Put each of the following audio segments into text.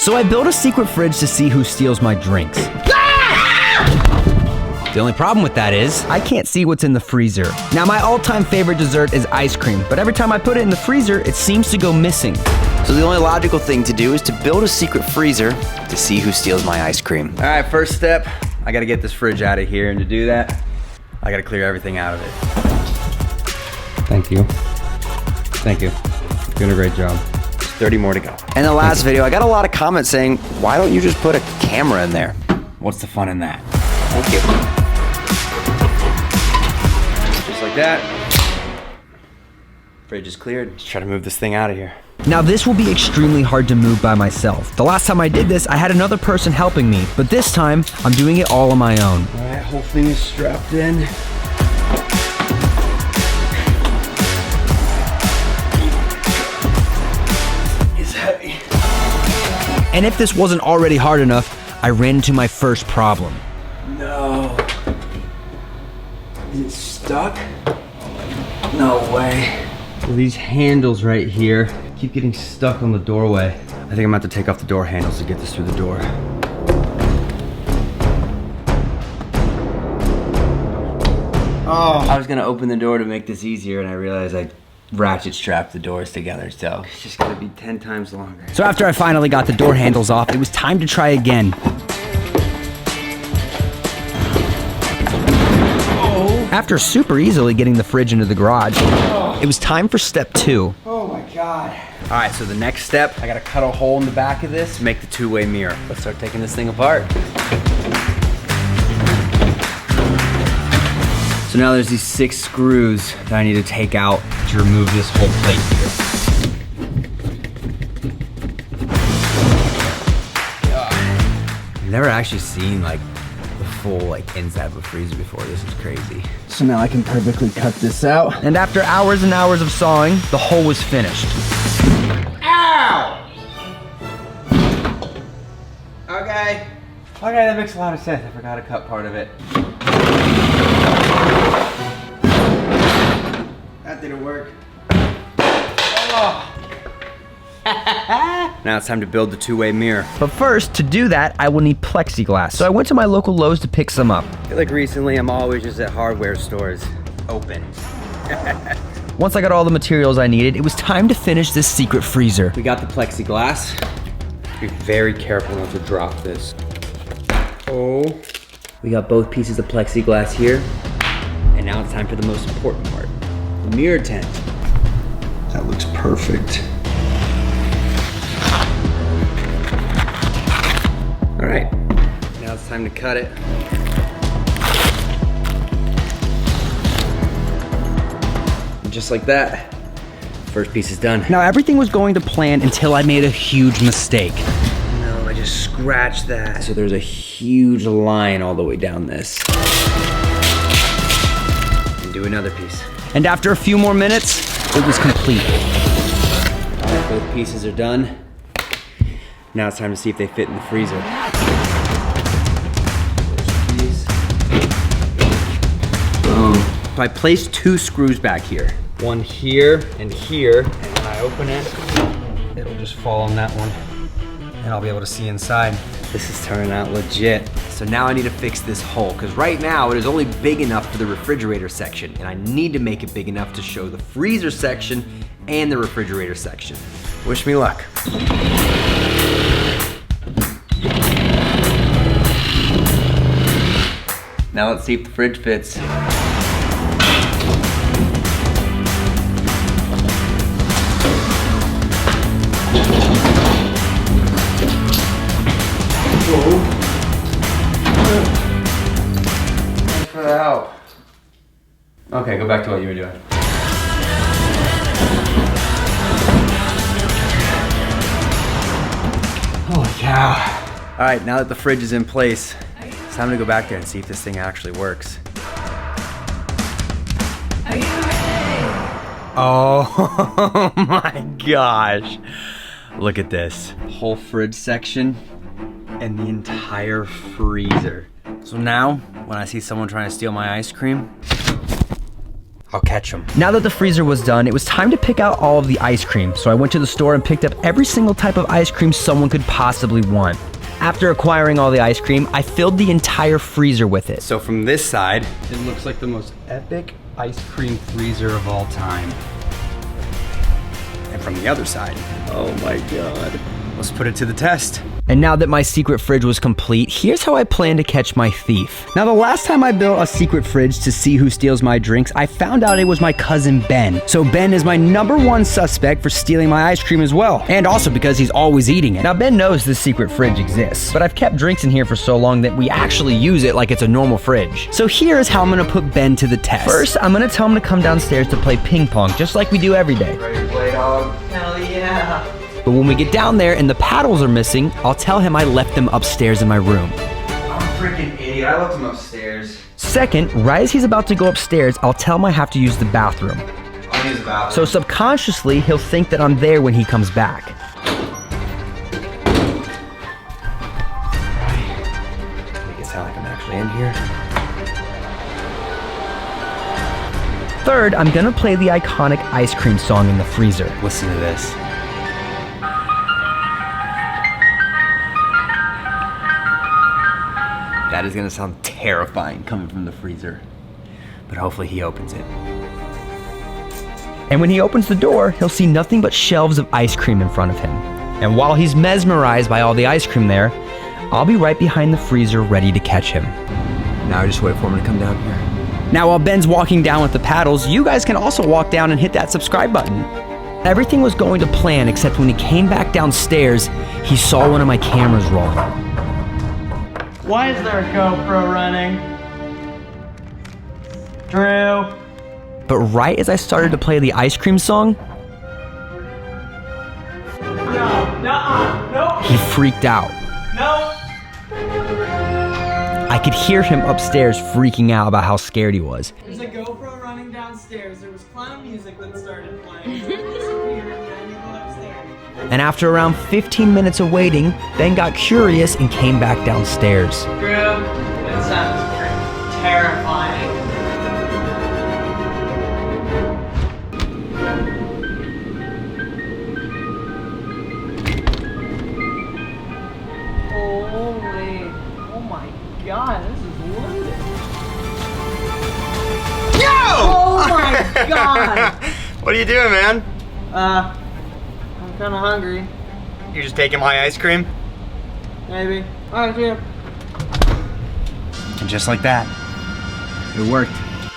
So I built a secret fridge to see who steals my drinks. The only problem with that is, I can't see what's in the freezer. Now my all-time favorite dessert is ice cream, but every time I put it in the freezer, it seems to go missing. So the only logical thing to do is to build a secret freezer to see who steals my ice cream. All right, first step, I gotta get this fridge out of here, and to do that, I gotta clear everything out of it. Thank you. Thank you. Doing a great job. 30 more to go. In the last video, I got a lot of comments saying, why don't you just put a camera in there? What's the fun in that? Thank you. Just like that. Fridge is cleared. Let's try to move this thing out of here. Now this will be extremely hard to move by myself. The last time I did this, I had another person helping me, but this time, I'm doing it all on my own. All right, whole thing is strapped in. It's heavy. And if this wasn't already hard enough, I ran into my first problem. No. Is it stuck? No way. Well, these handles right here keep getting stuck on the doorway. I think I'm gonna have to take off the door handles to get this through the door. Oh, I was gonna open the door to make this easier and I realized I ratchet strapped the doors together, so it's just gonna be 10 times longer. So after I finally got the door handles off, it was time to try again. After super easily getting the fridge into the garage, it was time for step 2. Oh my God. All right, so the next step, I gotta cut a hole in the back of this to make the two-way mirror. Let's start taking this thing apart. So now there's these 6 screws that I need to take out to remove this whole plate here. I've never actually seen like the full inside of a freezer before. This is crazy. So now I can perfectly cut this out. And after hours and hours of sawing, the hole was finished. Ow! Okay. Okay, that makes a lot of sense. I forgot to cut part of it. That didn't work. Oh. Now it's time to build the two-way mirror. But first, to do that, I will need plexiglass. So I went to my local Lowe's to pick some up. I feel like recently I'm always just at hardware stores. Open. Once I got all the materials I needed, it was time to finish this secret freezer. We got the plexiglass. Be very careful not to drop this. Oh. We got both pieces of plexiglass here. And now it's time for the most important part. The mirror tent. That looks perfect. All right, now it's time to cut it. And just like that, first piece is done. Now everything was going to plan until I made a huge mistake. No, I just scratched that. So there's a huge line all the way down this. And do another piece. And after a few more minutes, it was complete. All right, both pieces are done. Now it's time to see if they fit in the freezer. Boom. So I placed 2 screws back here. One here, and when I open it, it'll just fall on that one. And I'll be able to see inside. This is turning out legit. So now I need to fix this hole, because right now it is only big enough for the refrigerator section, and I need to make it big enough to show the freezer section and the refrigerator section. Wish me luck. Now let's see if the fridge fits. Thanks for the help. Okay, go back to what you were doing. Holy cow. All right, now that the fridge is in place, it's time to go back there and see if this thing actually works. Are you ready? Oh my gosh. Look at this. Whole fridge section and the entire freezer. So now, when I see someone trying to steal my ice cream, I'll catch them. Now that the freezer was done, it was time to pick out all of the ice cream. So I went to the store and picked up every single type of ice cream someone could possibly want. After acquiring all the ice cream, I filled the entire freezer with it. So from this side, it looks like the most epic ice cream freezer of all time. And from the other side, oh my God. Let's put it to the test. And now that my secret fridge was complete, here's how I plan to catch my thief. Now, the last time I built a secret fridge to see who steals my drinks, I found out it was my cousin Ben. So Ben is my #1 suspect for stealing my ice cream as well. And also because he's always eating it. Now Ben knows this secret fridge exists, but I've kept drinks in here for so long that we actually use it like it's a normal fridge. So here's how I'm gonna put Ben to the test. First, I'm gonna tell him to come downstairs to play ping pong, just like we do every day. Ready to play, dog? Hell yeah. But when we get down there and the paddles are missing, I'll tell him I left them upstairs in my room. I'm a freaking idiot. I left him upstairs. Second, right as he's about to go upstairs, I'll tell him I have to use the bathroom. I'll use the bathroom. So subconsciously, he'll think that I'm there when he comes back. Make it sound like I'm actually in here. Third, I'm gonna play the iconic ice cream song in the freezer. Listen to this. That is gonna sound terrifying coming from the freezer. But hopefully he opens it. And when he opens the door, he'll see nothing but shelves of ice cream in front of him. And while he's mesmerized by all the ice cream there, I'll be right behind the freezer ready to catch him. Now I just wait for him to come down here. Now while Ben's walking down with the paddles, you guys can also walk down and hit that subscribe button. Everything was going to plan except when he came back downstairs, he saw one of my cameras rolling. Why is there a GoPro running? Drew. But right as I started to play the ice cream song, No. he freaked out. No. I could hear him upstairs freaking out about how scared he was. There's a GoPro running downstairs. There was clown music that started playing. It disappeared, and then you go upstairs. And after around 15 minutes of waiting, Ben got curious and came back downstairs. Drew, that sounds pretty terrifying. Holy, oh my God, this is loaded. Oh my God! What are you doing, man? I'm kind of hungry. You're just taking my ice cream? Maybe. Alright, yeah. And just like that, It worked.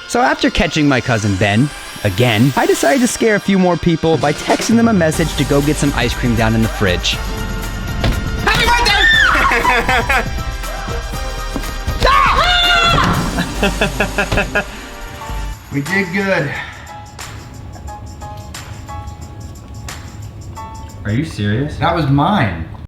So after catching my cousin Ben, again, I decided to scare a few more people by texting them a message to go get some ice cream down in the fridge. happy birthday! We did good. Are you serious? That was mine.